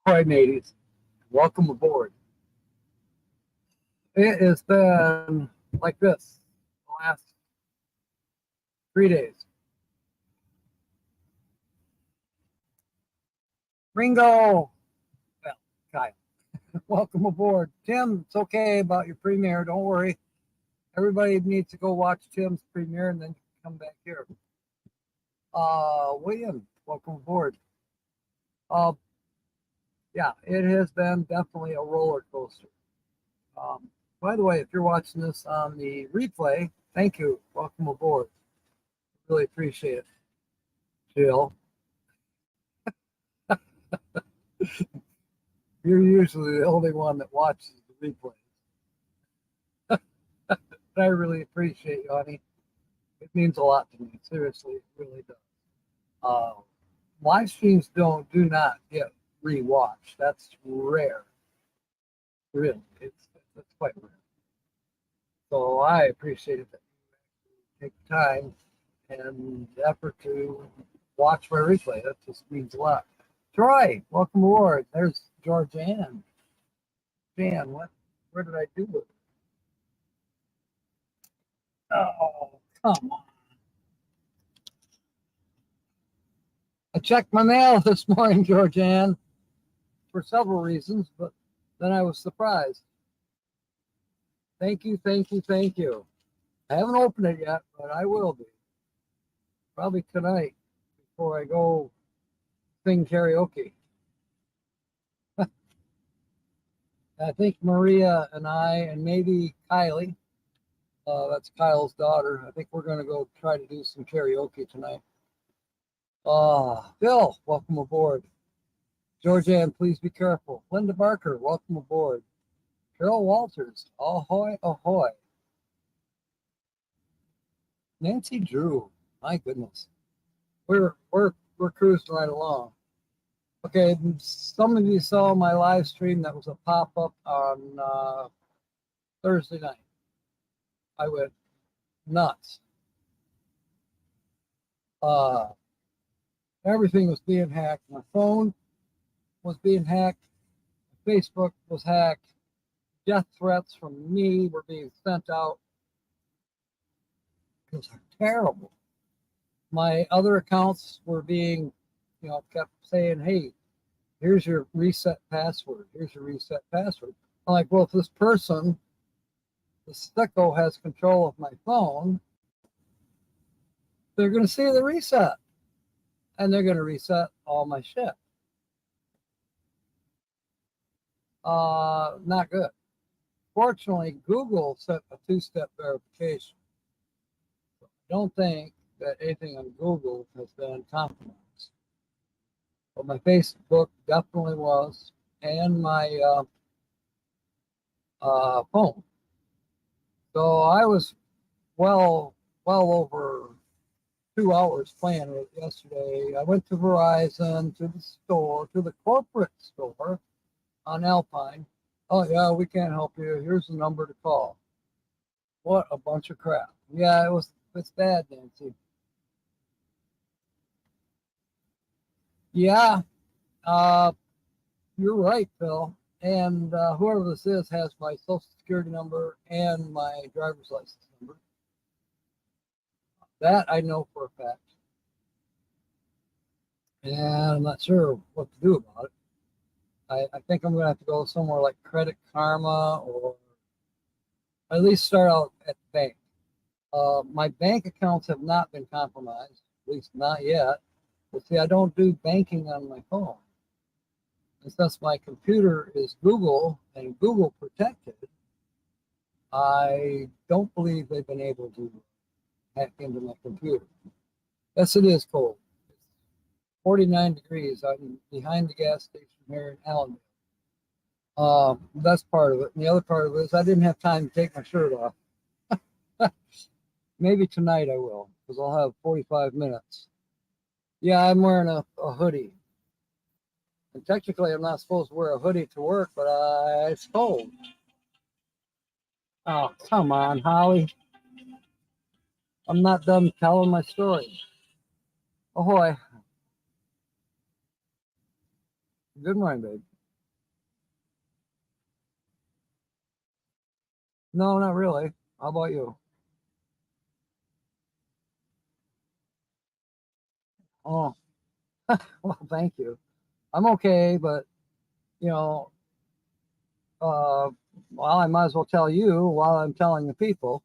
Ahoy, mateys. Welcome aboard. It has been like this the last 3 days. Ringo, well, Kyle, welcome aboard. Tim, it's okay about your premiere. Don't worry. Everybody needs to go watch Tim's premiere and then come back here. William, welcome aboard. Yeah, it has been definitely a roller coaster. By the way, if you're watching this on the replay, thank you. Welcome aboard. Really appreciate it. Jill. You're usually the only one that watches the replays. I really appreciate you, honey. It means a lot to me. Seriously, it really does. Live streams do not get rewatched. That's rare. Really, it's quite rare. So I appreciate it that you take the time and effort to watch my replay. That just means a lot. Troy, welcome aboard. There's Georgianne. Jan, where did I do it? Oh, come on. I checked my mail this morning, Georgianne, for several reasons, but then I was surprised. Thank you, thank you, thank you. I haven't opened it yet, but I will be. Probably tonight before I go sing karaoke. I think Maria and I, and maybe Kylie, that's Kyle's daughter, I think we're going to go try to do some karaoke tonight. Bill, welcome aboard. Georgianne, please be careful. Linda Barker, welcome aboard. Carol Walters, ahoy, ahoy. Nancy Drew, my goodness. We're cruising right along. Okay, some of you saw my live stream that was a pop-up on Thursday night. I went nuts. Everything was being hacked. My phone was being hacked. Facebook was hacked. Death threats from me were being sent out. It was terrible. My other accounts were being, kept saying, hey, here's your reset password. Here's your reset password. I'm like, well, if this person, the sicko, has control of my phone, they're going to see the reset. And they're going to reset all my shit. Not good. Fortunately, Google set a two-step verification. So I don't think that anything on Google has been compromised. But my Facebook definitely was, and my phone. So I was well over 2 hours playing with it yesterday. I went to Verizon, to the store, to the corporate store on Alpine. Oh, yeah, we can't help you. Here's the number to call. What a bunch of crap. Yeah, it's bad, Nancy. Yeah, you're right, Phil. And whoever this is has my social security number and my driver's license number. That I know for a fact. And I'm not sure what to do about it. I think I'm going to have to go somewhere like Credit Karma, or at least start out at the bank. My bank accounts have not been compromised, at least not yet. But see, I don't do banking on my phone. And since my computer is Google and Google protected, I don't believe they've been able to hack into my computer. Yes, it is cold. It's 49 degrees. I'm behind the gas station here in Allendale. That's part of it. And the other part of it is I didn't have time to take my shirt off. Maybe tonight I will, because I'll have 45 minutes. Yeah, I'm wearing a hoodie. And technically, I'm not supposed to wear a hoodie to work, but it's cold. Oh, come on, Holly. I'm not done telling my story. Ahoy. Good morning, babe. No, not really. How about you? Oh, well, thank you. I'm okay, but you know, uh, well, I might as well tell you while I'm telling the people.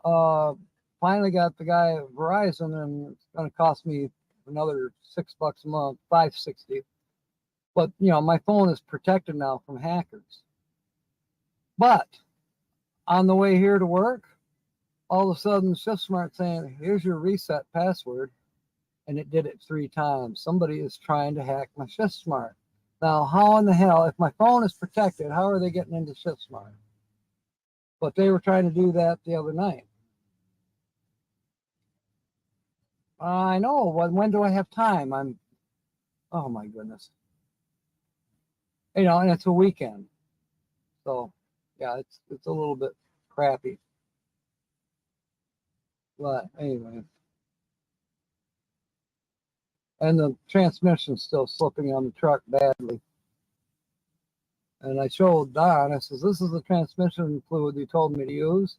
Uh, Finally got the guy at Verizon, and it's going to cost me another $6 a month, 560. But my phone is protected now from hackers. But on the way here to work, all of a sudden, ShiftSmart saying, "Here's your reset password," and it did it 3 times. Somebody is trying to hack my ShiftSmart. Now, how in the hell, if my phone is protected, how are they getting into ShiftSmart? But they were trying to do that the other night. I know. When do I have time? Oh my goodness. And it's a weekend. So, yeah, it's a little bit crappy. But anyway. And the transmission's still slipping on the truck badly. And I showed Don, I says, "This is the transmission fluid you told me to use.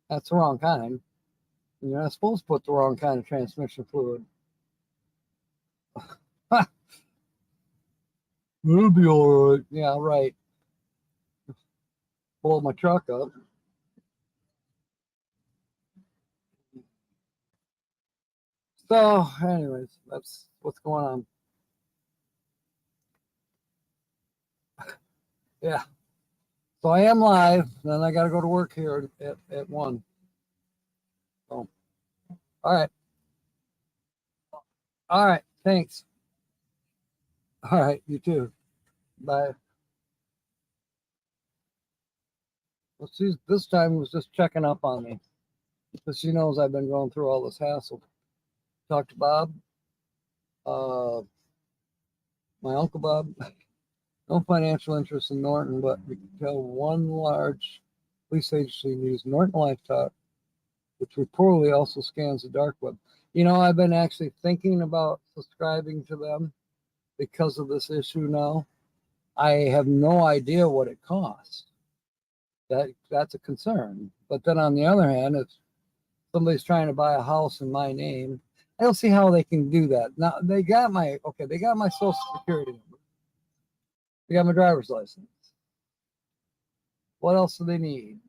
That's the wrong kind. You're not supposed to put the wrong kind of transmission fluid." It'll be all right. Yeah, right. Blow my truck up. So, anyways, that's what's going on. Yeah. So I am live. Then I got to go to work here at 1. So, all right. All right. Thanks. All right. You too. Bye. Well, this time was just checking up on me because she knows I've been going through all this hassle. Talked to Bob, uh, my Uncle Bob. No financial interest in Norton, but we can tell one large police agency used Norton Lifetalk, which reportedly also scans the dark web. I've been actually thinking about subscribing to them because of this issue now. I have no idea what it costs. That's a concern. But then on the other hand, if somebody's trying to buy a house in my name, I don't see how they can do that. Now they got my social security number. They got my driver's license. What else do they need?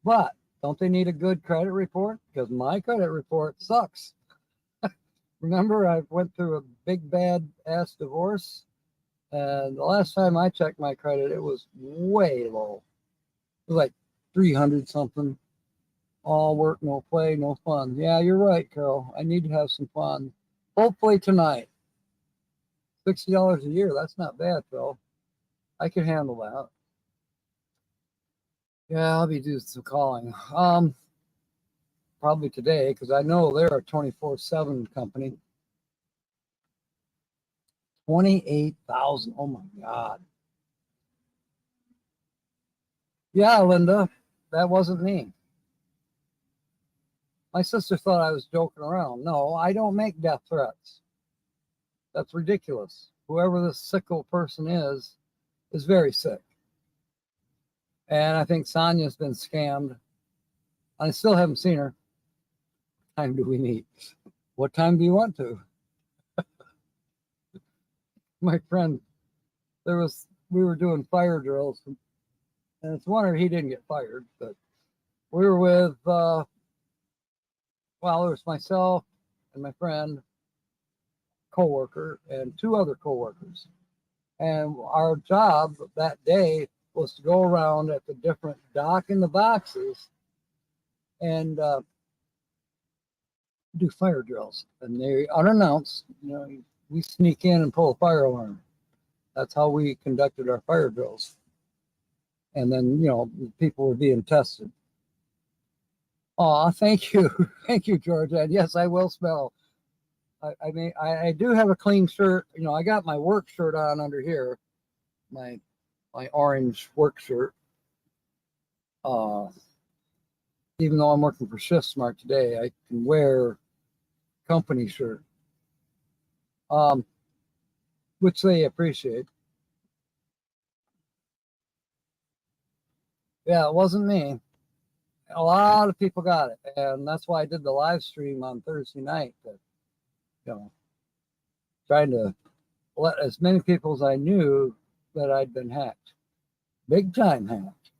But don't they need a good credit report? Because my credit report sucks. Remember, I went through a big bad ass divorce, and the last time I checked my credit, it was way low. It was like 300 something. All work, no play, no fun. Yeah, you're right, Carol. I need to have some fun. Hopefully tonight. $60 a year. That's not bad, Phil. I can handle that. Yeah, I'll be doing some calling. Probably today because I know they're a 24/7 company. 28,000. Oh my God. Yeah, Linda, that wasn't me. My sister thought I was joking around. No, I don't make death threats. That's ridiculous. Whoever this sickle person is very sick. And I think Sonia's been scammed. I still haven't seen her. What time do we meet? What time do you want to? My friend, we were doing fire drills, and it's a wonder he didn't get fired. But we were with, it was myself and my friend, coworker, and 2 other coworkers. And our job that day was to go around at the different dock in the boxes and do fire drills. And they unannounced, we sneak in and pull a fire alarm. That's how we conducted our fire drills. And then, people were being tested. Oh, thank you. Thank you, Georgia. And yes, I will smell. I do have a clean shirt. I got my work shirt on under here, my orange work shirt. Even though I'm working for ShiftSmart today, I can wear company shirt, which they appreciate. Yeah, it wasn't me. A lot of people got it, and that's why I did the live stream on Thursday night. That, you know, trying to let as many people as I knew that I'd been hacked, big time hacked.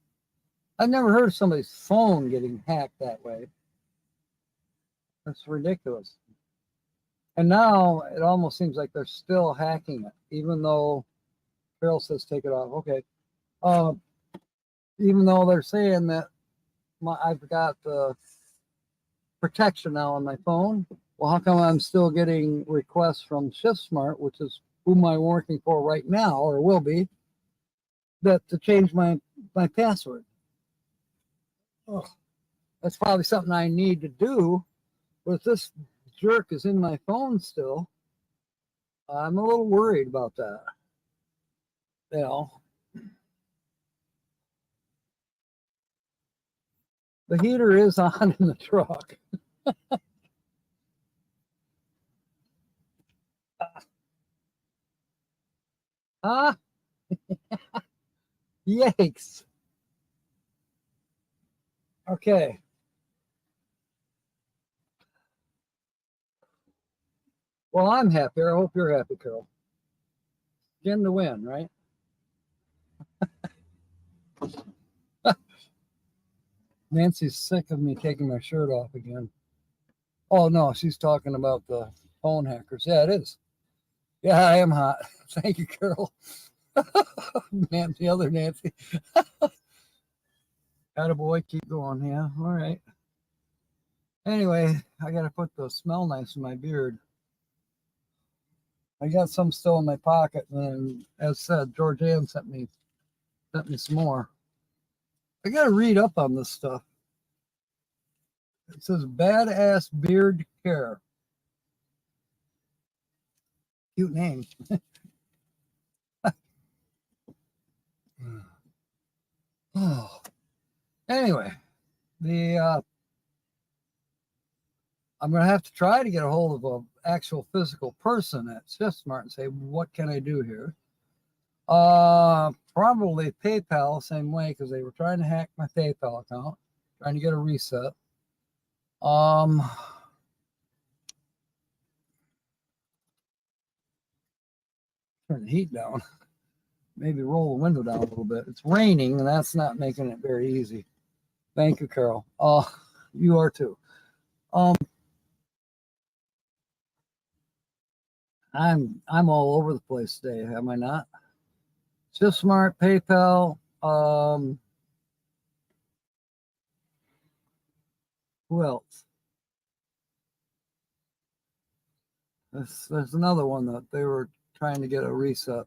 I've never heard of somebody's phone getting hacked that way. That's ridiculous. And now it almost seems like they're still hacking it, even though Carol says take it off. Okay. Uh, even though they're saying that I've got the protection now on my phone, well, how come I'm still getting requests from ShiftSmart, which is whom I'm working for right now, or will be, that to change my password? Oh, that's probably something I need to do. But if this jerk is in my phone still, I'm a little worried about that. You know, the heater is on in the truck. Ah, yikes. Okay. Well, I'm happy. I hope you're happy, Carol. Skin to win, right? Nancy's sick of me taking my shirt off again. Oh, no, she's talking about the phone hackers. Yeah, it is. Yeah, I am hot. Thank you, Carol. Nancy, other Nancy. Attaboy, keep going. Yeah, all right. Anyway, I got to put the smell nice in my beard. I got some still in my pocket, and as said, George Ann sent me some more. I got to read up on this stuff. It says badass beard care. Cute name. Oh. Anyway, the I'm going to have to try to get a hold of an actual physical person at ShiftSmart and say, what can I do here? Probably PayPal, same way, because they were trying to hack my PayPal account, trying to get a reset. Turn the heat down. Maybe roll the window down a little bit. It's raining, and that's not making it very easy. Thank you, Carol. You are too. I'm all over the place today, am I not? ShiftSmart, PayPal. Who else? There's another one that they were trying to get a reset.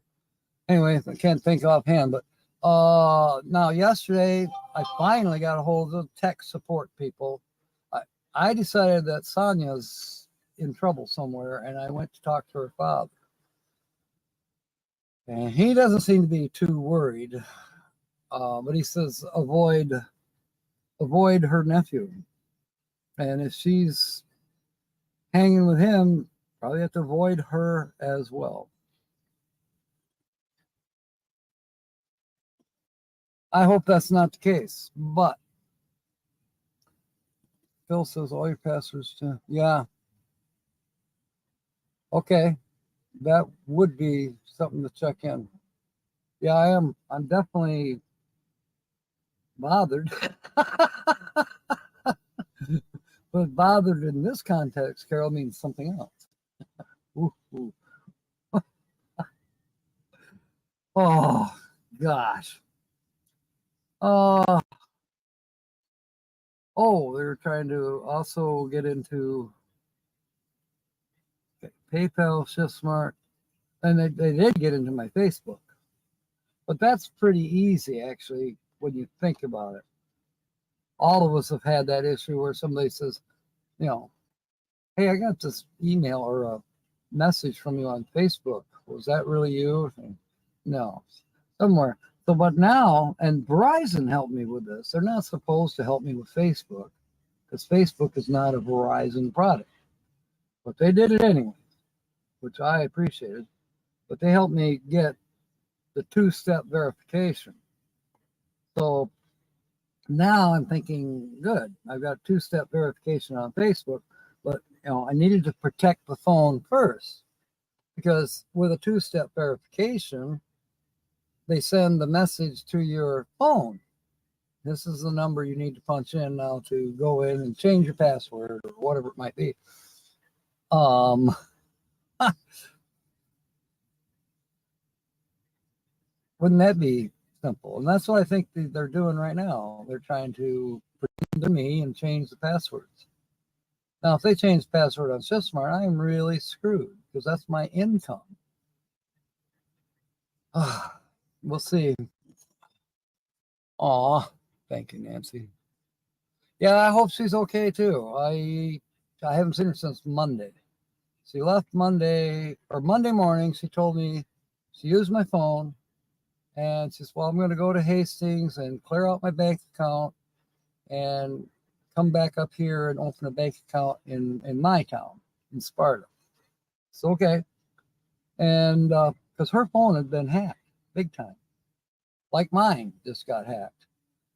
Anyway, I can't think offhand, but now yesterday I finally got a hold of the tech support people. I decided that Sonia's in trouble somewhere, and I went to talk to her father. And he doesn't seem to be too worried, but he says avoid her nephew. And if she's hanging with him, probably have to avoid her as well. I hope that's not the case, but Phil says all your passwords to, yeah. Okay, that would be something to check in. Yeah, I'm definitely bothered. But bothered in this context, Carol, means something else. Ooh, ooh. Oh, gosh. Oh, they're trying to also get into PayPal, ShiftSmart, and they did get into my Facebook. But that's pretty easy, actually, when you think about it. All of us have had that issue where somebody says, you know, hey, I got this email or a message from you on Facebook. Was that really you? No, somewhere. So, but now, and Verizon helped me with this. They're not supposed to help me with Facebook because Facebook is not a Verizon product. But they did it anyway, which I appreciated. But they helped me get the two-step verification. So Now I'm thinking, good, I've got two-step verification on Facebook, but I needed to protect the phone first, because with a two-step verification, they send the message to your phone. This is the number you need to punch in now to go in and change your password or whatever it might be. Wouldn't that be simple? And that's what I think they're doing right now. They're trying to pretend they're me and change the passwords. Now, if they change the password on SysSmart, I am really screwed because that's my income. We'll see. Aw, thank you, Nancy. Yeah, I hope she's okay too. I haven't seen her since Monday. She left Monday morning. She told me she used my phone, and she says, well, I'm going to go to Hastings and clear out my bank account and come back up here and open a bank account in my town, in Sparta. It's okay. And because her phone had been hacked big time, like mine just got hacked.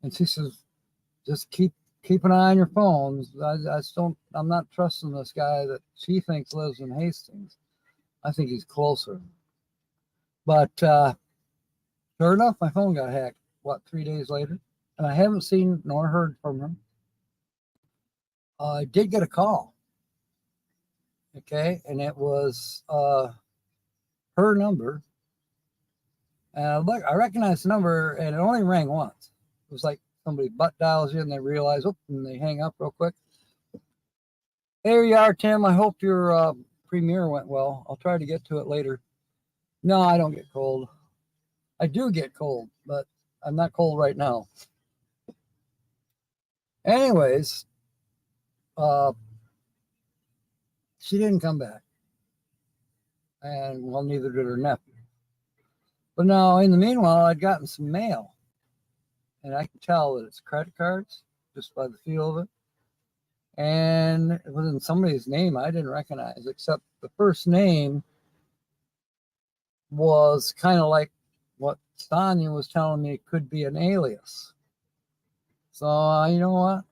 And she says, just keep an eye on your phones. I'm not trusting this guy that she thinks lives in Hastings. I think he's closer. But sure enough, my phone got hacked, 3 days later? And I haven't seen nor heard from her. I did get a call. Okay, and it was her number. And I recognized the number, and it only rang once. It was like somebody butt dials you, and they realize, and they hang up real quick. There you are, Tim. I hope your premiere went well. I'll try to get to it later. No, I don't get cold. I do get cold, but I'm not cold right now. Anyways, she didn't come back. And, well, neither did her nephew. But now, in the meanwhile, I'd gotten some mail. And I can tell that it's credit cards just by the feel of it. And it was in somebody's name I didn't recognize, except the first name was kind of like what Sonia was telling me it could be an alias. So, you know what?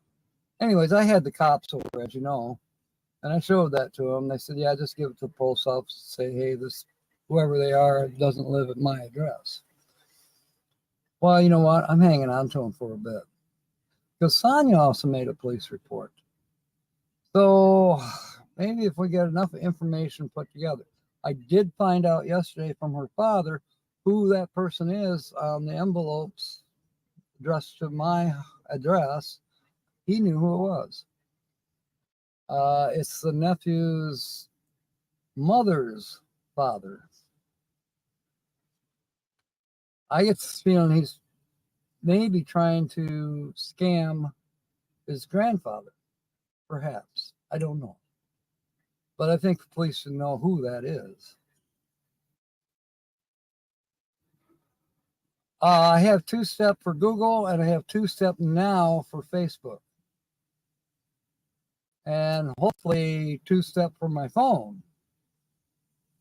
Anyways, I had the cops over, as you know, and I showed that to them. They said, yeah, just give it to the post office and say, hey, this, whoever they are, doesn't live at my address. Well, you know what? I'm hanging on to them for a bit. Because Sonia also made a police report. So maybe if we get enough information put together. I did find out yesterday from her father who that person is on the envelopes addressed to my address. He knew who it was. It's the nephew's mother's father. I get this feeling he's maybe trying to scam his grandfather, perhaps. I don't know. But I think the police should know who that is. I have two-step for Google, and I have two-step now for Facebook. And hopefully two-step for my phone,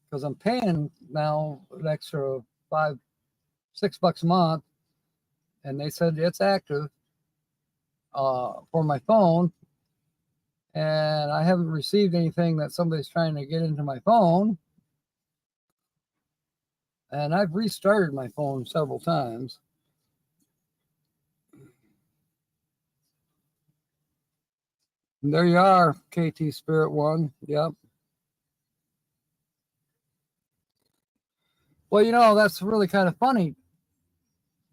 because I'm paying now an extra $6 a month, and they said it's active for my phone, and I haven't received anything that somebody's trying to get into my phone. And I've restarted my phone several times. And there you are, KT Spirit One. Yep. Well, you know, that's really kind of funny,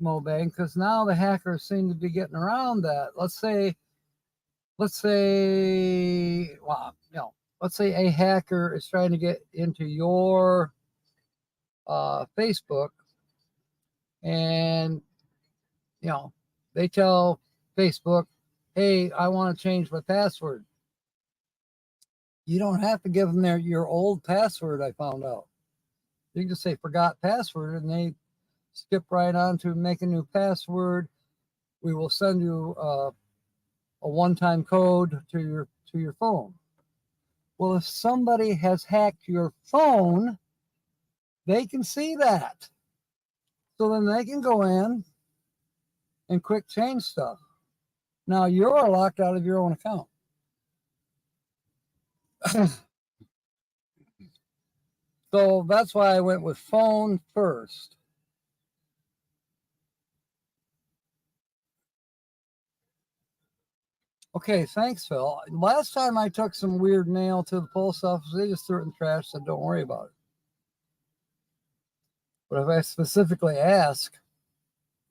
Mobang, because now the hackers seem to be getting around that. Let's say, well, let's say a hacker is trying to get into your Facebook, and they tell Facebook, hey, I want to change my password. You don't have to give them your old password, I found out. You can just say forgot password, and they skip right on to make a new password. We will send you a one-time code to your phone. Well, if somebody has hacked your phone, they can see that. So then they can go in and quick change stuff. Now you're locked out of your own account. So that's why I went with phone first. Okay, thanks, Phil. Last time I took some weird mail to the post office, they just threw it in the trash, said, don't worry about it. But if I specifically ask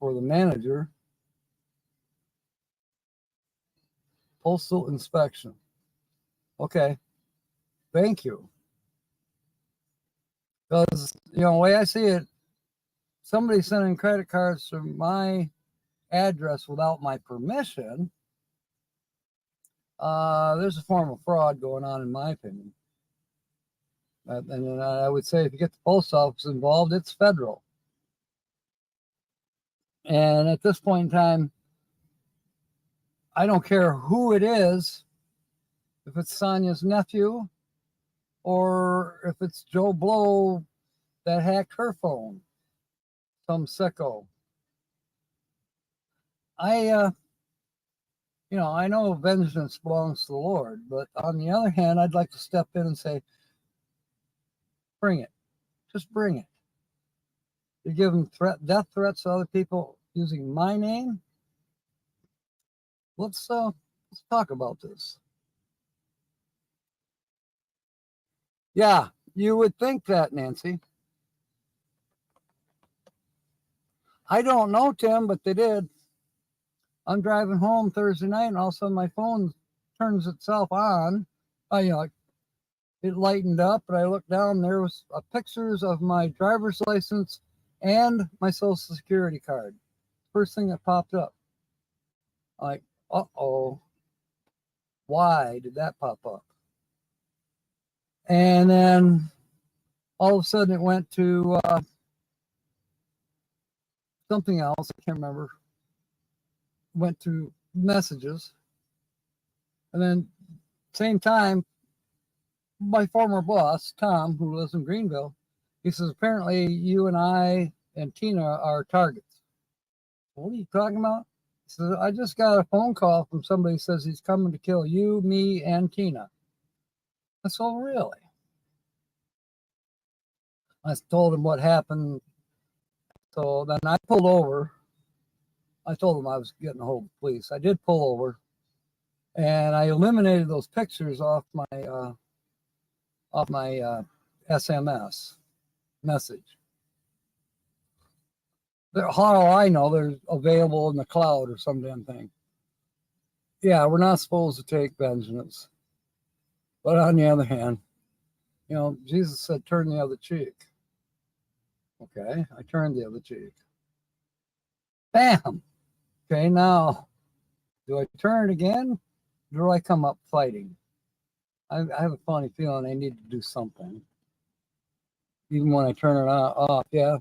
for the manager, postal inspection. Okay, thank you. Because, the way I see it, somebody sending credit cards to my address without my permission, there's a form of fraud going on, in my opinion. And then I would say if you get the post office involved, it's federal. And at this point in time, I don't care who it is, if it's Sonia's nephew or if it's Joe Blow that hacked her phone, some sicko. I know vengeance belongs to the Lord, but on the other hand, I'd like to step in and say, bring it. Just bring it. You're giving death threats to other people using my name. Let's talk about this. Yeah, you would think that, Nancy. I don't know, Tim, but they did. I'm driving home Thursday night, and all of a sudden my phone turns itself on. It lightened up, but I looked down. There was pictures of my driver's license and my social security card. First thing that popped up. Like, uh-oh, why did that pop up? And then all of a sudden it went to something else. I can't remember. Went to messages. And then same time, my former boss, Tom, who lives in Greenville, he says, apparently you and I and Tina are targets. What are you talking about? He says, I just got a phone call from somebody who says he's coming to kill you, me, and Tina. I said, oh, really? I told him what happened. So then I pulled over. I told him I was getting a hold of the police. I did pull over, and I eliminated those pictures off my SMS message. How do I know they're available in the cloud or some damn thing? Yeah, we're not supposed to take vengeance. But on the other hand, Jesus said, turn the other cheek. Okay, I turned the other cheek. Bam! Okay, now, do I turn it again? Or do I come up fighting? I have a funny feeling I need to do something. Even when I turn it off, yeah,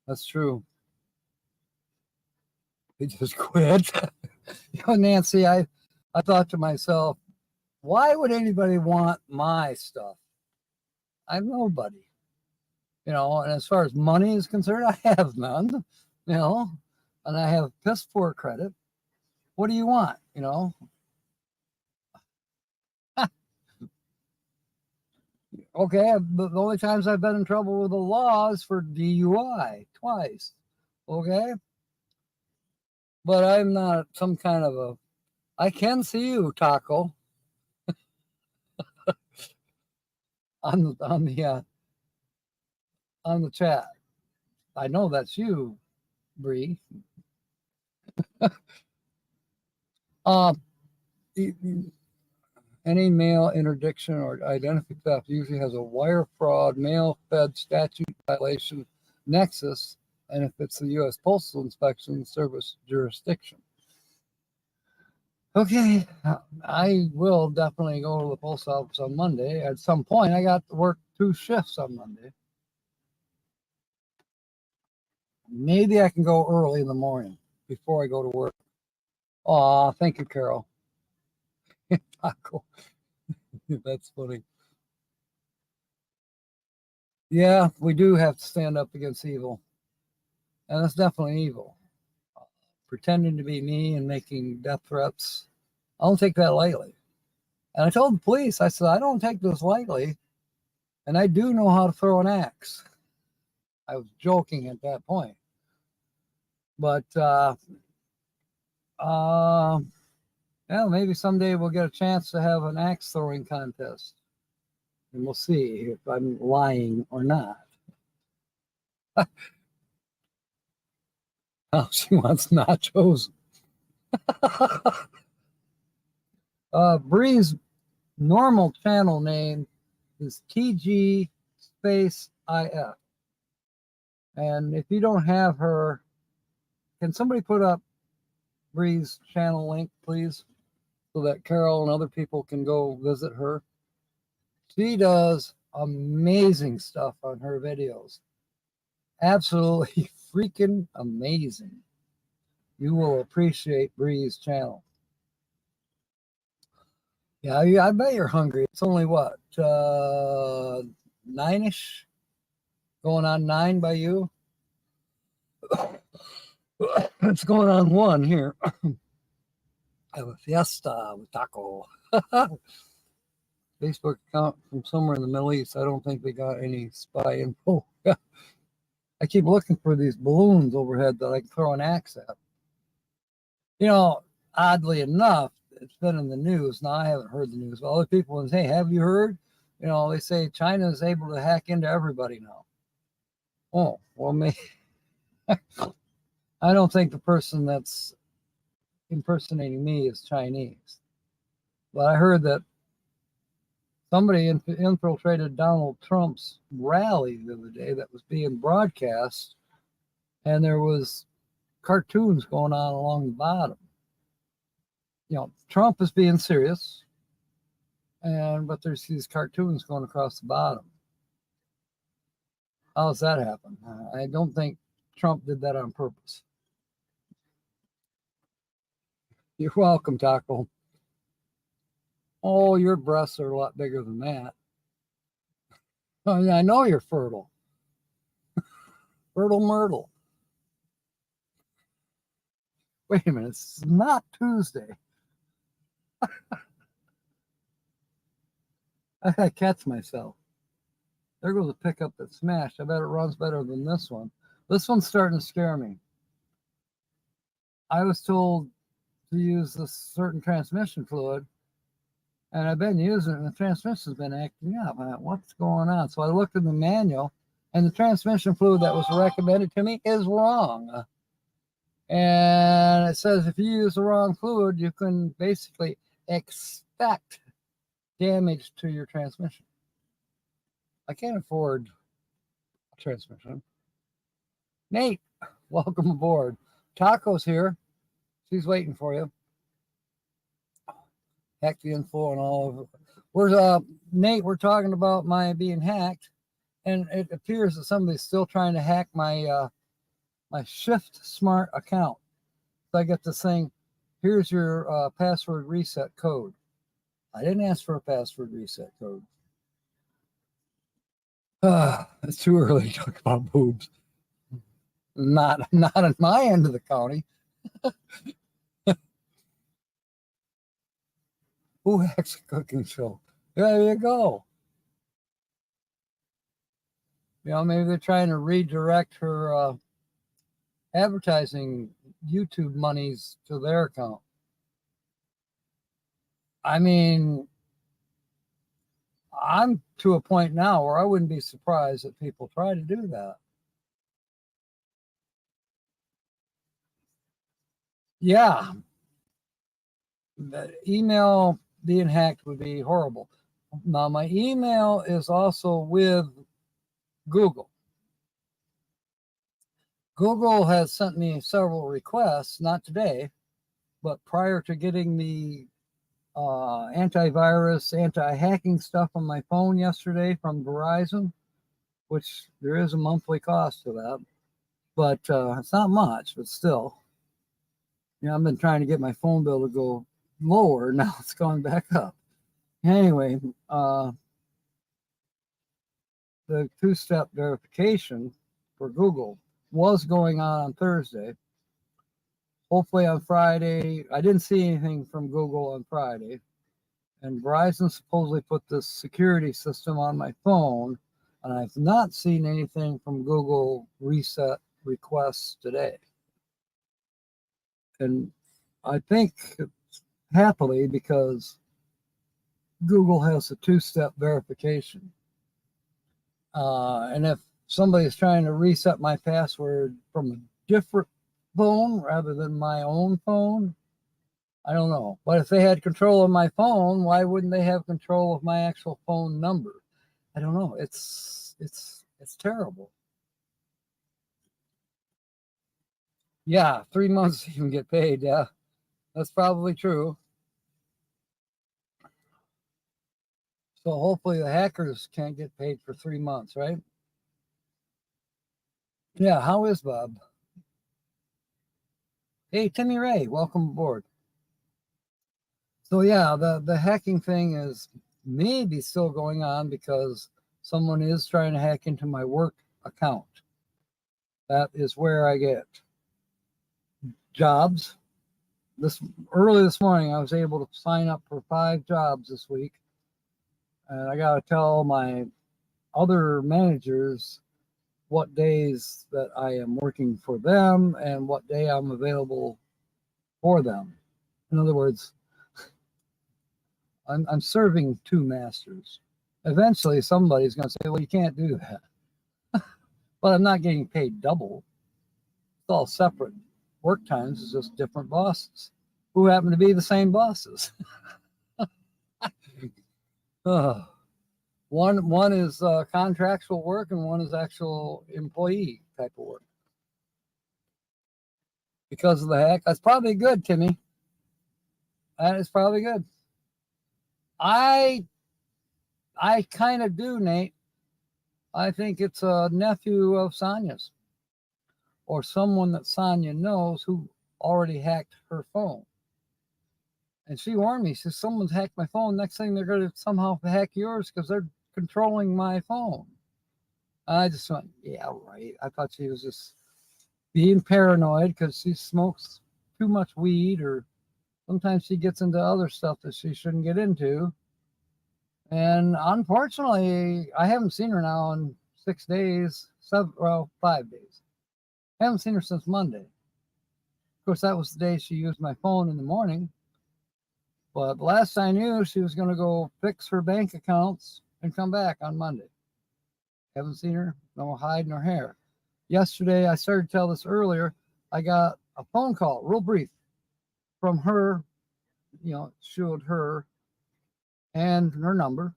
that's true. They just quit. Nancy, I thought to myself, why would anybody want my stuff? I'm nobody. And as far as money is concerned, I have none, and I have piss poor credit. What do you want, Okay, but the only times I've been in trouble with the law is for DUI, twice. Okay? But I'm not some kind of I can see you, Taco. on the chat. I know that's you, Bree. Any mail interdiction or identity theft usually has a wire fraud, mail fed statute violation nexus, and if it's the U.S. Postal Inspection Service jurisdiction. Okay, I will definitely go to the post office on Monday. At some point, I got to work 2 shifts on Monday. Maybe I can go early in the morning before I go to work. Aw, thank you, Carol. Taco. That's funny. Yeah, we do have to stand up against evil. And it's definitely evil. pretending to be me and making death threats. I don't take that lightly. And I told the police, I said, I don't take this lightly. And I do know how to throw an axe. I was joking at that point. But, yeah, maybe someday we'll get a chance to have an axe throwing contest. And we'll see if I'm lying or not. Oh, she wants nachos. Bree's normal channel name is TG space IF. And if you don't have her, can somebody put up Bree's channel link, please, so that Carol and other people can go visit her? She does amazing stuff on her videos. Absolutely freaking amazing. You will appreciate Bree's channel. Yeah, I bet you're hungry. It's only what, 9-ish? Going on 9 by you? It's going on 1 here. I have a fiesta with taco. Facebook account from somewhere in the Middle East. I don't think they got any spy info. I keep looking for these balloons overhead that I can throw an axe at. You know, oddly enough, it's been in the news. Now, I haven't heard the news, but other people say, hey, have you heard? You know, they say China is able to hack into everybody now. Oh, well, maybe. I don't think the person that's impersonating me is Chinese. But I heard that somebody infiltrated Donald Trump's rally the other day that was being broadcast, and there was cartoons going on along the bottom. You know, Trump is being serious, but there's these cartoons going across the bottom. How does that happen? I don't think Trump did that on purpose. You're welcome, Taco. Oh, your breasts are a lot bigger than that. Oh, yeah, I know you're fertile. Fertile Myrtle. Wait a minute, it's not Tuesday. I gotta catch myself. There goes a pickup that smashed. I bet it runs better than this one. This one's starting to scare me. I was told to use this certain transmission fluid, and I've been using it, and the transmission's been acting up. What's going on? So I looked in the manual, and the transmission fluid that was recommended to me is wrong. And it says if you use the wrong fluid, you can basically expect damage to your transmission. I can't afford a transmission. Nate, welcome aboard. Taco's here. She's waiting for you. Hack the info and all of it. Where's Nate? We're talking about my being hacked, and it appears that somebody's still trying to hack my my Shift Smart account. So I get this thing. Here's your password reset code. I didn't ask for a password reset code. It's too early to talk about boobs. Not on my end of the county. Who hacks a cooking show? There you go. You know, maybe they're trying to redirect her advertising YouTube monies to their account. I mean, I'm to a point now where I wouldn't be surprised that people try to do that. Yeah. The email being hacked would be horrible. Now, my email is also with Google. Google has sent me several requests, not today, but prior to getting the antivirus, anti-hacking stuff on my phone yesterday from Verizon, which there is a monthly cost to that, but it's not much, but still. You know, I've been trying to get my phone bill to go lower. Now it's going back up. Anyway, the two-step verification for Google was going on Thursday. hopefully on Friday, I didn't see anything from Google on Friday. And Verizon supposedly put this security system on my phone, and I've not seen anything from Google reset requests today. And I think happily, because Google has a two-step verification. And if somebody is trying to reset my password from a different phone rather than my own phone, I don't know. But if they had control of my phone, why wouldn't they have control of my actual phone number? I don't know. It's terrible. Yeah, 3 months you can get paid. Yeah, that's probably true. So hopefully the hackers can't get paid for 3 months, right? Yeah, how is Bob? Hey, Timmy Ray, welcome aboard. So yeah, the hacking thing is maybe still going on because someone is trying to hack into my work account. That is where I get jobs. Early this morning, I was able to sign up for 5 jobs this week. And I got to tell my other managers what days that I am working for them and what day I'm available for them. In other words, I'm serving 2 masters. Eventually, somebody's going to say, well, you can't do that. But I'm not getting paid double. It's all separate work times. It's just different bosses who happen to be the same bosses. One is contractual work and one is actual employee type of work. Because of the hack, that's probably good, Timmy. That is probably good. I kind of do, Nate. I think it's a nephew of Sonia's or someone that Sonia knows who already hacked her phone. And she warned me. She says, someone's hacked my phone. Next thing, they're going to somehow hack yours because they're controlling my phone. I just went, yeah, right. I thought she was just being paranoid because she smokes too much weed, or sometimes she gets into other stuff that she shouldn't get into. And unfortunately, I haven't seen her now in 6 days, 5 days. I haven't seen her since Monday. Of course, that was the day she used my phone in the morning. But last I knew, she was going to go fix her bank accounts and come back on Monday. Haven't seen her, no hide nor hair. Yesterday, I started to tell this earlier, I got a phone call, real brief, from her, showed her and her number.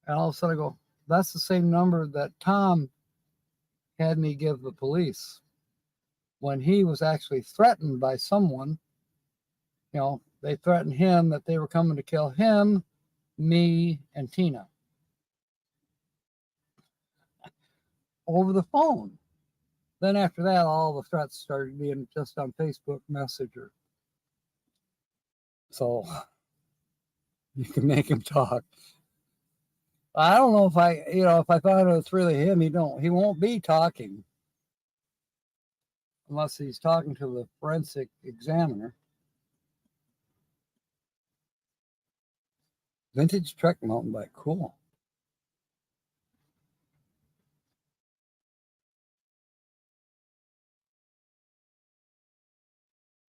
And all of a sudden I go, that's the same number that Tom had me give the police when he was actually threatened by someone. They threatened him that they were coming to kill him, me, and Tina over the phone. Then after that, all the threats started being just on Facebook Messenger. So you can make him talk. I don't know if if I find out it's really him, he won't be talking unless he's talking to the forensic examiner. Vintage Trek mountain bike, cool.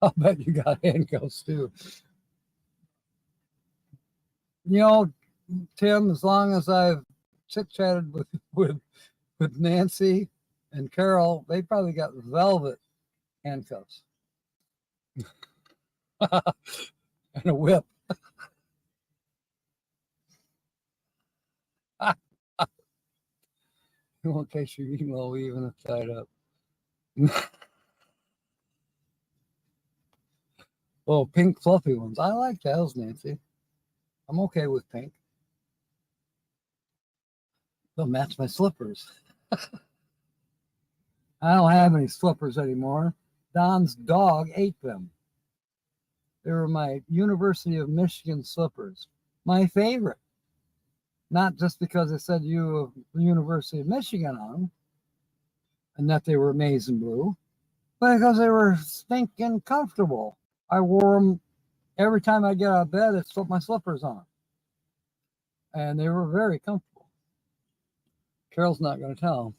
I'll bet you got handcuffs too. Tim, as long as I've chit-chatted with Nancy and Carol, they probably got velvet handcuffs. And a whip. It won't catch your emo even if tied up. Oh, pink fluffy ones. I like those, Nancy. I'm okay with pink. They'll match my slippers. I don't have any slippers anymore. Don's dog ate them. They were my University of Michigan slippers. My favorite. Not just because it said University of Michigan on them and that they were maize and blue. Because they were stinking comfortable. I wore them every time I get out of bed. I put my slippers on, and they were very comfortable. Carol's not going to tell,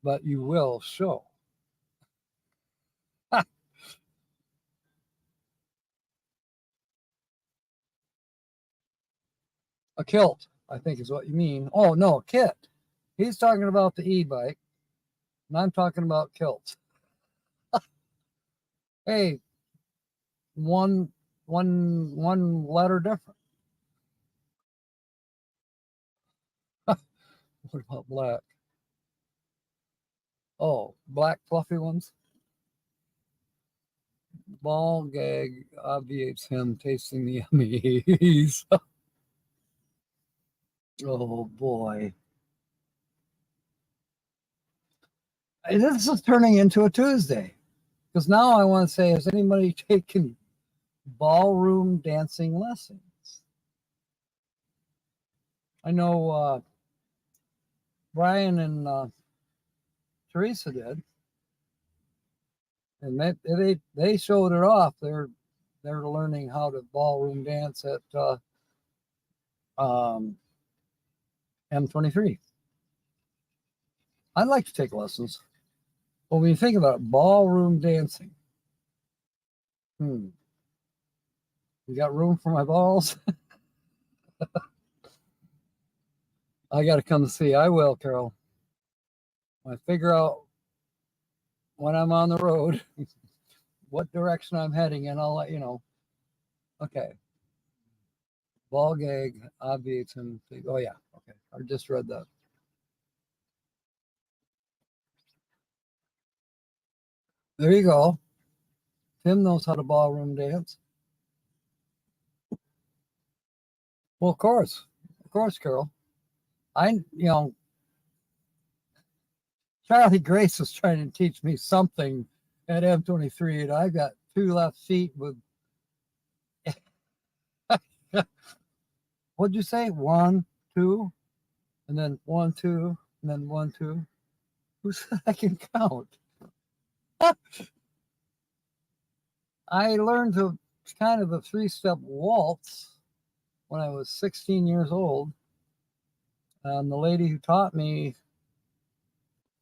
but you will show. A kilt, I think is what you mean. Oh, no, kit. He's talking about the e-bike, and I'm talking about kilts. Hey, one letter different. What about black? Oh, black fluffy ones. Ball gag obviates him tasting the yummies. Oh boy. This is turning into a Tuesday. Because now I want to say, has anybody taken ballroom dancing lessons? I know Brian and Teresa did, and they showed it off. They're learning how to ballroom dance at M23. I'd like to take lessons. Well, when you think about it, ballroom dancing, you got room for my balls? I got to come to see. I will, Carol. When I figure out when I'm on the road what direction I'm heading in, I'll let you know. Okay. Ball gag obviates him. Oh, yeah. Okay. I just read that. There you go. Tim knows how to ballroom dance. Well, of course, Carol. Charlie Grace was trying to teach me something at M23, and I got two left feet with. What'd you say? 1, 2, and then 1, 2, and then 1, 2. Who said I can count? I learned kind of a 3-step waltz when I was 16 years old. And the lady who taught me,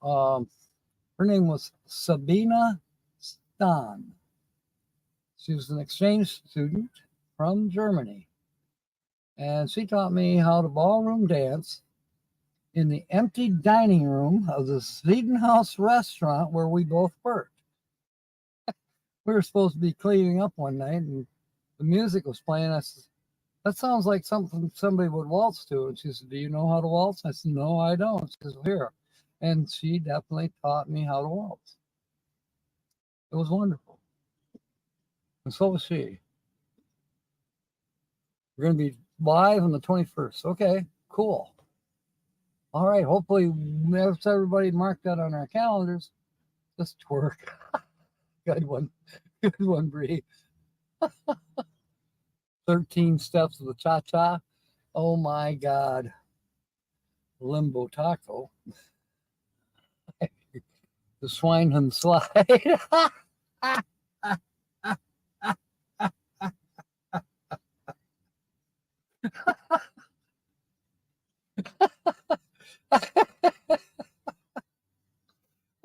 her name was Sabina Stan. She was an exchange student from Germany. And she taught me how to ballroom dance in the empty dining room of the Swedenhouse restaurant where we both worked. We were supposed to be cleaning up one night, and the music was playing. I said, that sounds like something somebody would waltz to. And she said, do you know how to waltz? I said, no, I don't. She says, here. And she definitely taught me how to waltz. It was wonderful. And so was she. We're going to be live on the 21st. Okay, cool. All right, hopefully everybody mark that on our calendars. Just twerk. Good one, Bree. 13 steps of the cha-cha. Oh my God. Limbo taco. The Swineham slide.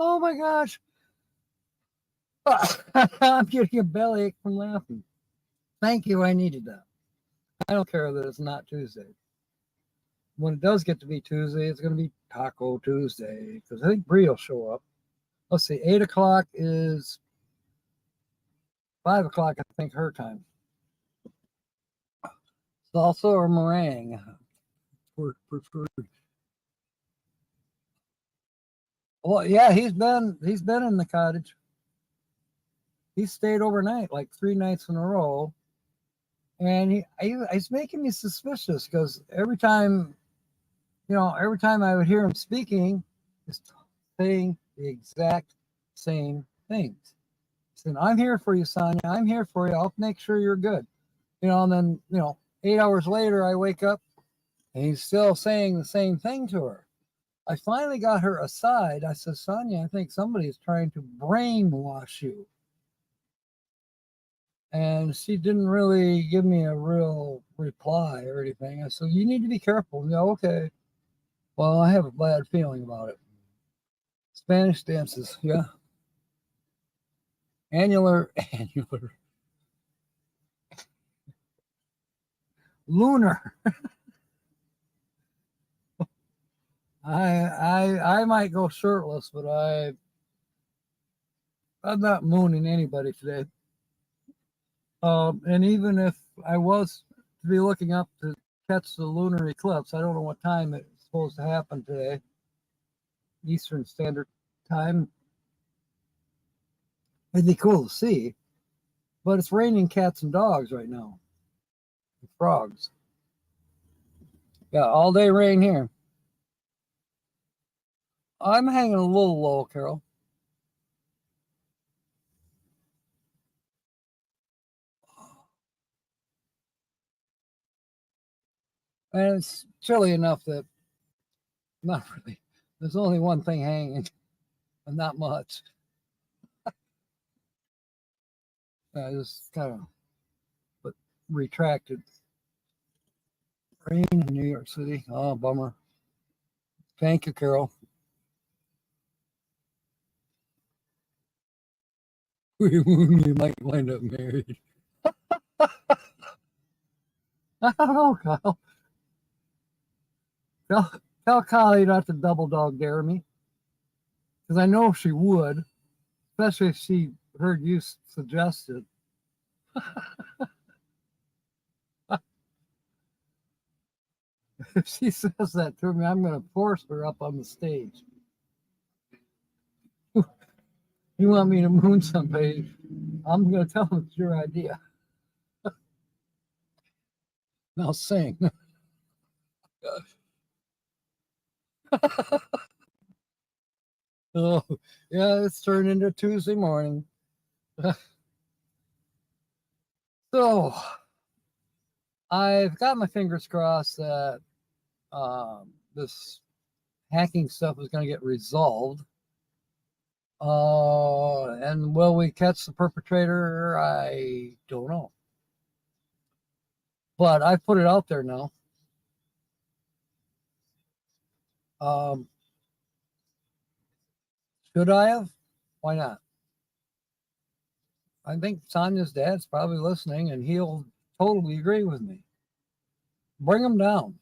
Oh my gosh. I'm getting a bellyache from laughing. Thank you. I needed that. I don't care that it's not Tuesday. When it does get to be Tuesday, it's going to be Taco Tuesday because I think Bree will show up. Let's see. 8 o'clock is 5 o'clock, I think, her time. Salsa or meringue? Preferred. Well, yeah, he's been in the cottage. He stayed overnight, like 3 nights in a row, and he's making me suspicious because every time I would hear him speaking, he's saying the exact same things. He said, "I'm here for you, Sonia. I'm here for you. I'll make sure you're good." And then 8 hours later, I wake up, and he's still saying the same thing to her. I finally got her aside. I said, Sonia, I think somebody is trying to brainwash you. And she didn't really give me a real reply or anything. I said, you need to be careful. Yeah, okay. Well, I have a bad feeling about it. Spanish dances, yeah. Annular. Lunar. I might go shirtless, but I'm not mooning anybody today. And even if I was to be looking up to catch the lunar eclipse, I don't know what time it's supposed to happen today, Eastern Standard Time. It'd be cool to see, but it's raining cats and dogs right now. Frogs. Yeah, all day rain here. I'm hanging a little low, Carol. And it's chilly enough that not really. There's only one thing hanging, and not much. Just kind of, but retracted. Rain in New York City. Oh, bummer. Thank you, Carol. You might wind up married. I don't know, Kyle. Tell Kylie not to double dog dare me, because I know she would, especially if she heard you suggest it. If she says that to me, I'm going to force her up on the stage. You want me to moon somebody? I'm going to tell them it's your idea. Now sing. Oh, yeah, it's turned into Tuesday morning. So I've got my fingers crossed that this hacking stuff is going to get resolved. And will we catch the perpetrator? I don't know. But I've put it out there now. Should I have? Why not? I think Sonia's dad's probably listening, and he'll totally agree with me. Bring them down.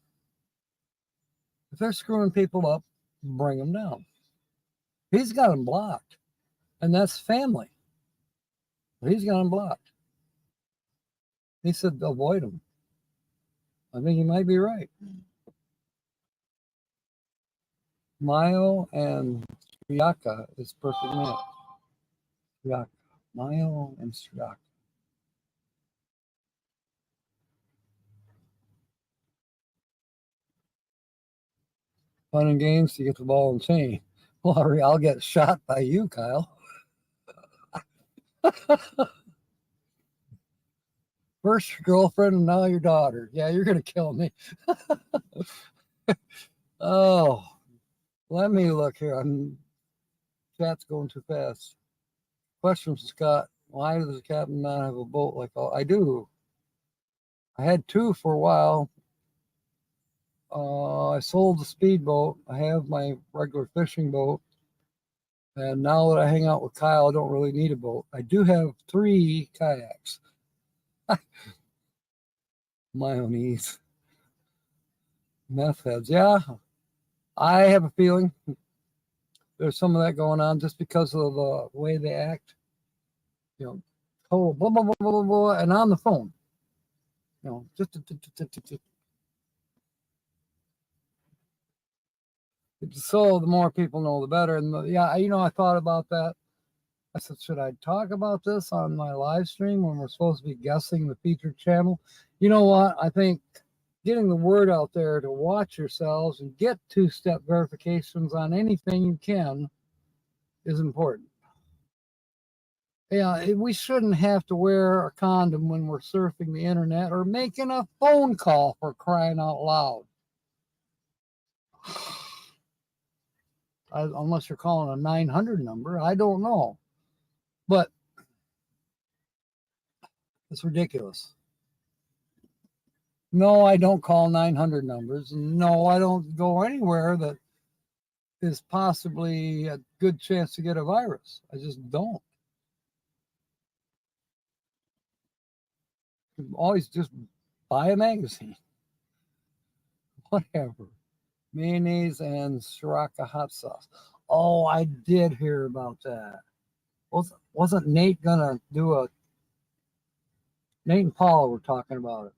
If they're screwing people up, bring them down. He's got them blocked, and that's family. But he's got them blocked. He said avoid them. I think he might be right. Mayo and Striaka is perfect match. Striaka. Mayo and Striaka. Fun and games to get the ball and chain. Well, I'll get shot by you, Kyle. First your girlfriend and now your daughter. Yeah, you're going to kill me. Oh, let me look here. Chat's going too fast. Question from Scott. Why does the captain not have a boat like all? I do. I had two for a while. I sold the speedboat. I have my regular fishing boat. And now that I hang out with Kyle, I don't really need a boat. I do have 3 kayaks. My own ease. Meth heads. Yeah, I have a feeling there's some of that going on just because of the way they act. You know, total blah, blah, blah, blah, blah, blah, and on the phone. You know, just so the more people know, the better. And yeah, I thought about that. I said, should I talk about this on my live stream when we're supposed to be guessing the featured channel? You know what? I think getting the word out there to watch yourselves and get 2-step verifications on anything you can is important. Yeah, we shouldn't have to wear a condom when we're surfing the internet or making a phone call, for crying out loud. unless you're calling a 900 number. I don't know. But it's ridiculous. No, I don't call 900 numbers. No, I don't go anywhere that is possibly a good chance to get a virus. I just don't. Always just buy a magazine. Whatever. Mayonnaise and Sriracha hot sauce. Oh, I did hear about that. Wasn't Nate gonna do a? Nate and Paula were talking about it.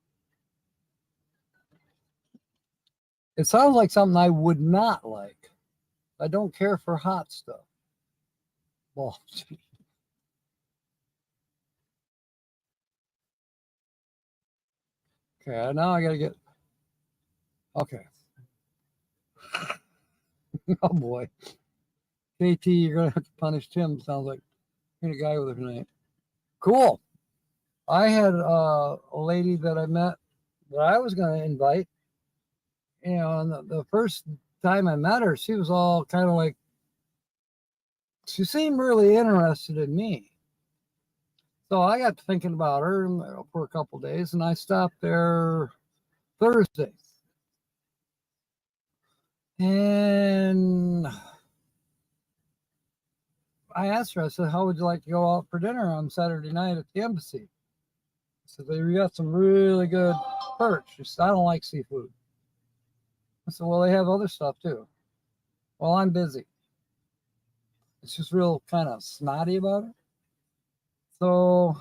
It sounds like something I would not like. I don't care for hot stuff. Well, okay, now I gotta get. Okay. Oh boy. KT, you're gonna have to punish Tim. Sounds like you're a guy with her tonight. Cool. I had a lady that I met that I was gonna invite. You know, and the first time I met her, she was all kind of like, she seemed really interested in me. So I got thinking about her for a couple of days, and I stopped there Thursday. And I asked her, I said, how would you like to go out for dinner on Saturday night at the embassy? I said, we got some really good perch. She said, I don't like seafood. I said, well, they have other stuff too. Well, I'm busy. It's just real kind of snotty about it. So,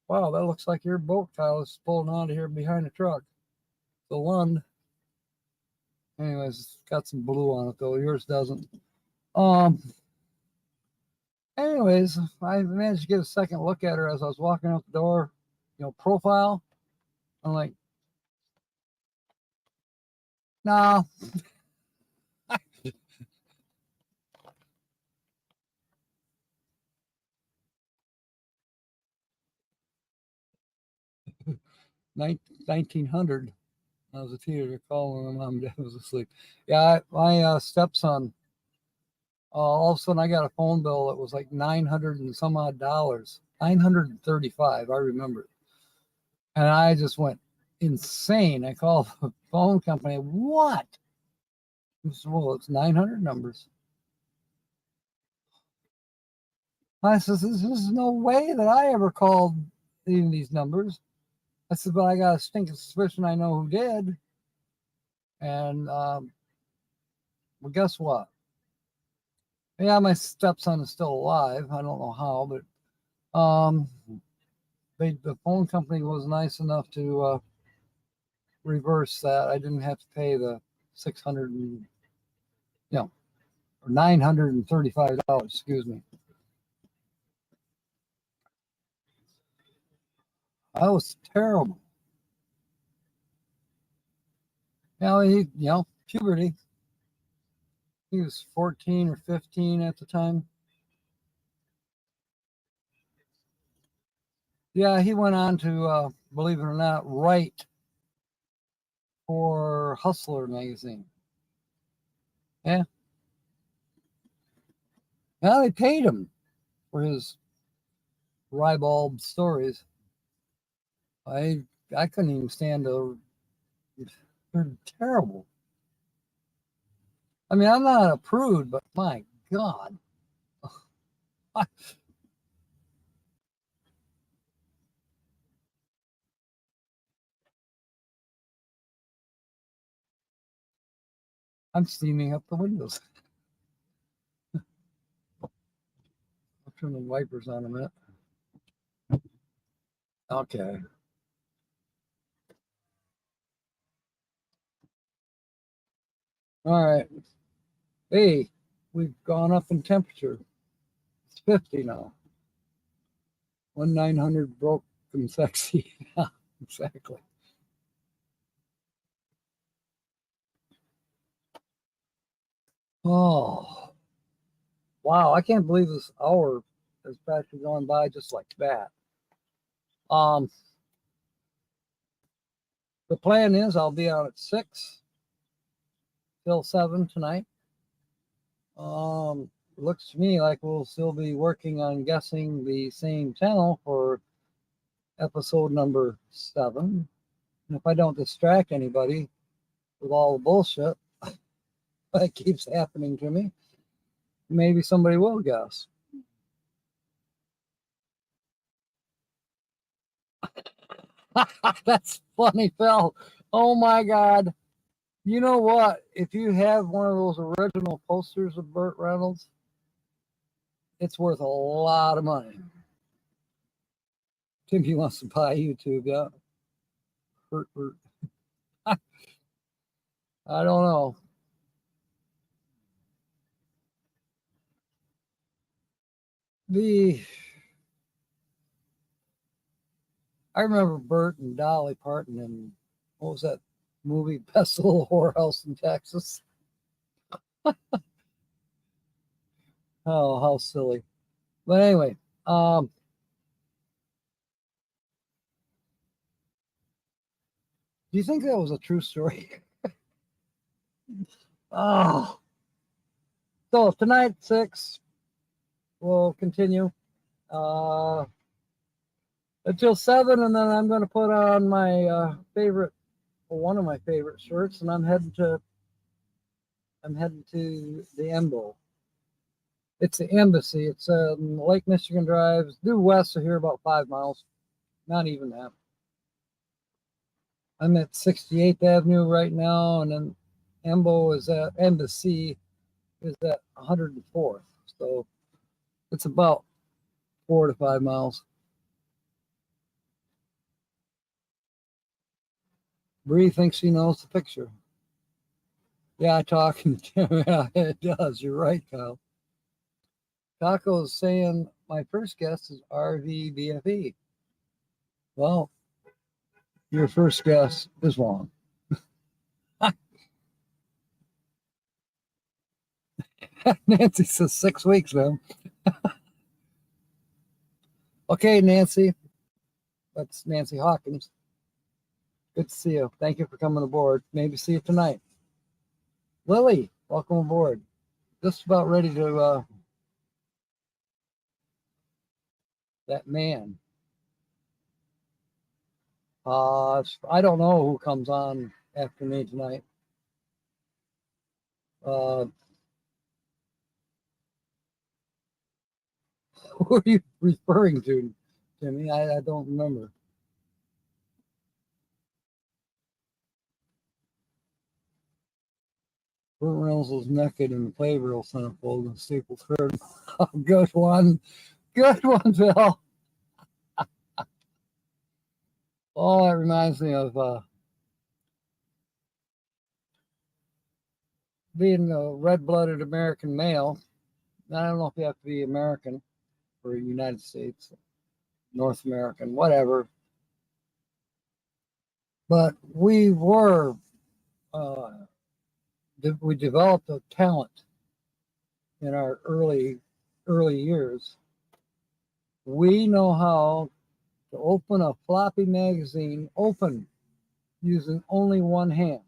wow, that looks like your boat tile is pulling out of here behind the truck. The Lund. Anyways, it's got some blue on it though. Yours doesn't. Anyways, I managed to get a second look at her as I was walking out the door. You know, profile. I'm like, no. 1900. I was a teenager calling my mom and dad was asleep. Yeah, my stepson, all of a sudden I got a phone bill that was like 900 and some odd dollars, 935. I remember it. And I just went insane. I called the phone company. What? I said, well, it's 900 numbers. I said, there's no way that I ever called any of these numbers. I said, but I got a stinking suspicion I know who did. And well, guess what? Yeah, my stepson is still alive. I don't know how, but the phone company was nice enough to reverse that. I didn't have to pay the 600 and or $935. Excuse me. That was terrible. Puberty. He was 14 or 15 at the time. Yeah, he went on to, believe it or not, write for Hustler magazine. Yeah. Now they paid him for his ribald stories. I couldn't even stand to. They're terrible. I mean, I'm not a prude, but my God. I'm steaming up the windows. I'll turn the wipers on a minute. Okay. All right. Hey, we've gone up in temperature. It's 50 now. 900 broke and sexy. Yeah, exactly. Oh, wow. I can't believe this hour has practically gone by just like that. Um, the plan is I'll be out at 6 till 7 tonight. Looks to me like we'll still be working on guessing the same channel for episode number 7. And if I don't distract anybody with all the bullshit that keeps happening to me, maybe somebody will guess. That's funny, Phil. Oh my God. You know what? If you have one of those original posters of Burt Reynolds, it's worth a lot of money. Timmy wants to buy YouTube, yeah. Burt. I don't know. I remember Burt and Dolly Parton in, what was that movie, Best Little Whorehouse in Texas? Oh, how silly. But anyway, do you think that was a true story? Oh. So tonight, 6, we'll continue until 7, and then I'm going to put on my one of my favorite shirts, and I'm heading to the Embo. It's the embassy. It's Lake Michigan Drive, due west of here about 5 miles, not even that. I'm at 68th Avenue right now, and then Embassy is at 104th. So it's about 4 to 5 miles. Bree thinks she knows the picture. Yeah, talking to him. Yeah, it does. You're right, Kyle. Taco's saying my first guess is RVBFE. Well, your first guess is wrong. Nancy says 6 weeks, man. Okay, Nancy. That's Nancy Hawkins. Good to see you. Thank you for coming aboard. Maybe see you tonight. Lily, welcome aboard. Just about ready to that man. I don't know who comes on after me tonight. Who are you referring to, Jimmy? I don't remember. Burt Reynolds was naked in the Playbill centerfold and Staples heard. Oh, good one. Good one, Phil. Oh, that reminds me of being a red-blooded American male. I don't know if you have to be American or United States, North American, whatever. But we developed a talent in our early years. We know how to open a floppy magazine open using only one hand.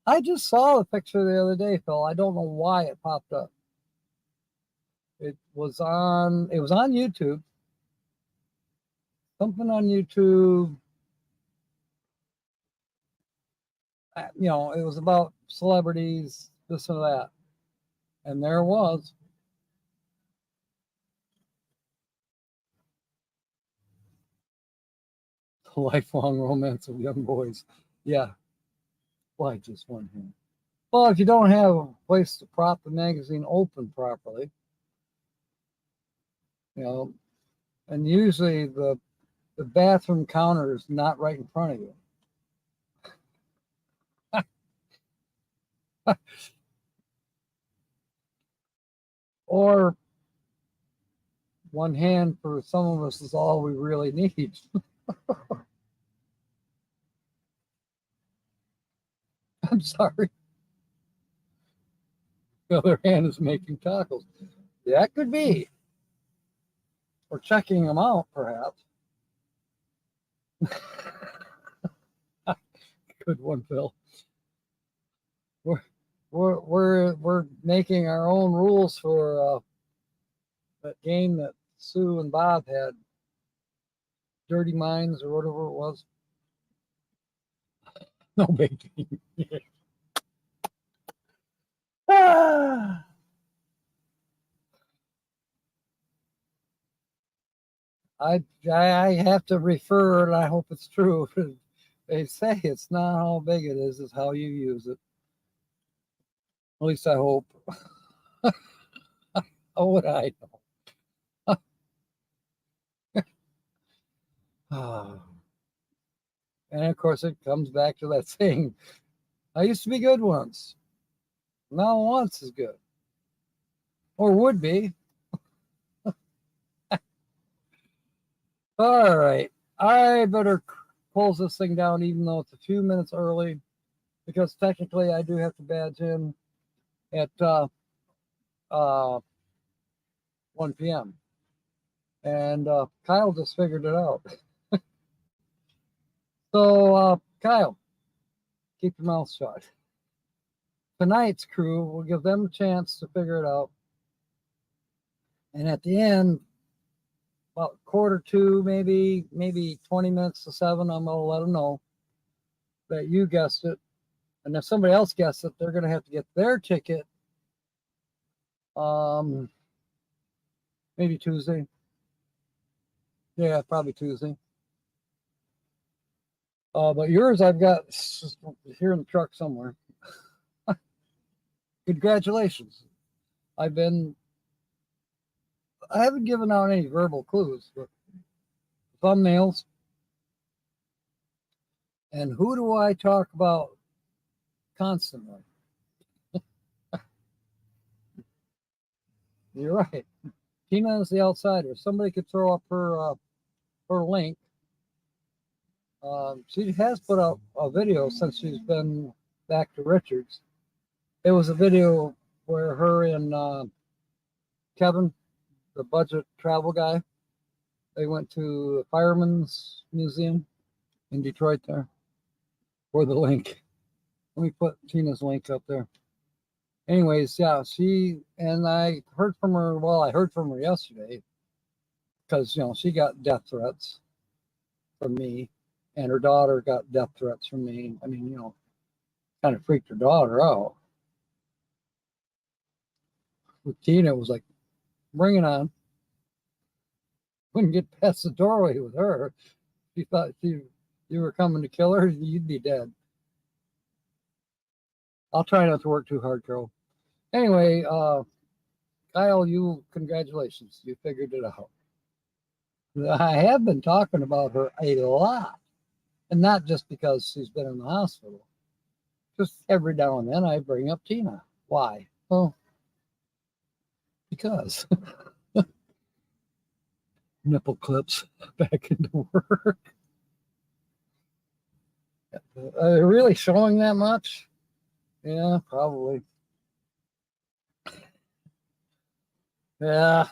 I just saw the picture the other day, Phil. I don't know why it popped up. It was on YouTube. Something on YouTube. You know, it was about celebrities, this and that. And there it was. The lifelong romance of young boys. Yeah. Why just one hand? Well, if you don't have a place to prop the magazine open properly, you know, and usually the bathroom counter is not right in front of you. Or one hand for some of us is all we really need. I'm sorry. The other hand is making tacos. That could be. Or checking them out, perhaps. Good one, Phil. We're making our own rules for that game that Sue and Bob had, Dirty Minds or whatever it was. No big deal. Ah! I have to refer, and I hope it's true. They say it's not how big it is; it's how you use it. At least I hope. How would I know? And of course, it comes back to that saying: "I used to be good once. Now once is good, or would be." All right, I better close this thing down, even though it's a few minutes early, because technically I do have to badge in at 1 p.m. And Kyle just figured it out. So, Kyle, keep your mouth shut. Tonight's crew, will give them a chance to figure it out. And at the end, about 1:45, maybe 20 minutes to 7, I'm going to let them know that you guessed it. And if somebody else guessed it, they're going to have to get their ticket maybe Tuesday. Yeah, probably Tuesday. But yours I've got here in the truck somewhere. Congratulations. I haven't given out any verbal clues, but thumbnails. And who do I talk about constantly? You're right. Tina is the outsider. Somebody could throw up her link. She has put out a video since she's been back to Richards. It was a video where her and Kevin, the budget travel guy, they went to the Fireman's Museum in Detroit there for the link. Let me put Tina's link up there. Anyways, yeah, I heard from her. Well, I heard from her yesterday because, she got death threats from me, and her daughter got death threats from me. I mean, kind of freaked her daughter out. With Tina, it was like, bring it on. Wouldn't get past the doorway with her. She thought you were coming to kill her, you'd be dead. I'll try not to work too hard, Carol. Anyway, Kyle, congratulations. You figured it out. I have been talking about her a lot, and not just because she's been in the hospital. Just every now and then I bring up Tina. Why? Well, because nipple clips back into work. Are they really showing that much? Yeah, probably. Yeah.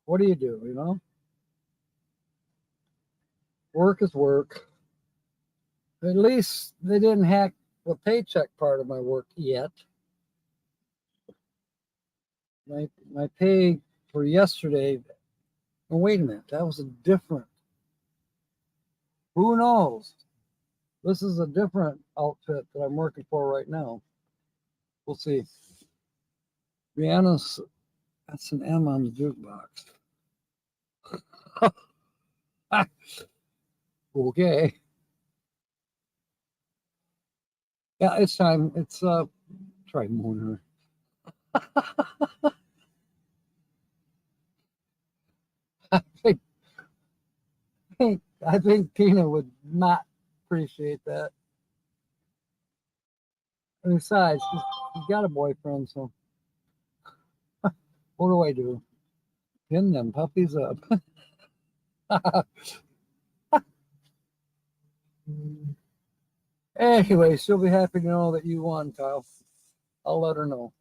What do you do, Work is work. At least they didn't hack the paycheck part of my work yet. My pay for yesterday, oh, wait a minute, that was a different. Who knows? This is a different outfit that I'm working for right now. We'll see. Rihanna's, that's an M on the jukebox. Okay. Yeah, it's time. It's try Mooner. I think Tina would not appreciate that. And besides, she's got a boyfriend, so what do I do? Pin them puppies up. Anyway, she'll be happy to know that you won, Kyle. I'll let her know.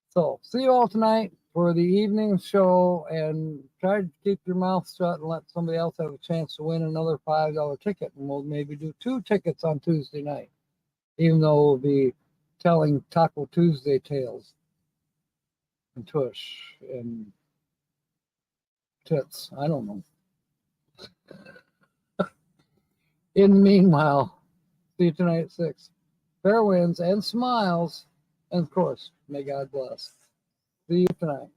So, see you all tonight. for the evening show, and try to keep your mouth shut and let somebody else have a chance to win another $5 ticket. And we'll maybe do 2 tickets on Tuesday night, even though we'll be telling Taco Tuesday tales and tush and tits. I don't know. In the meanwhile, see you tonight at 6. Fair winds and smiles, and of course, may God bless. See you tonight.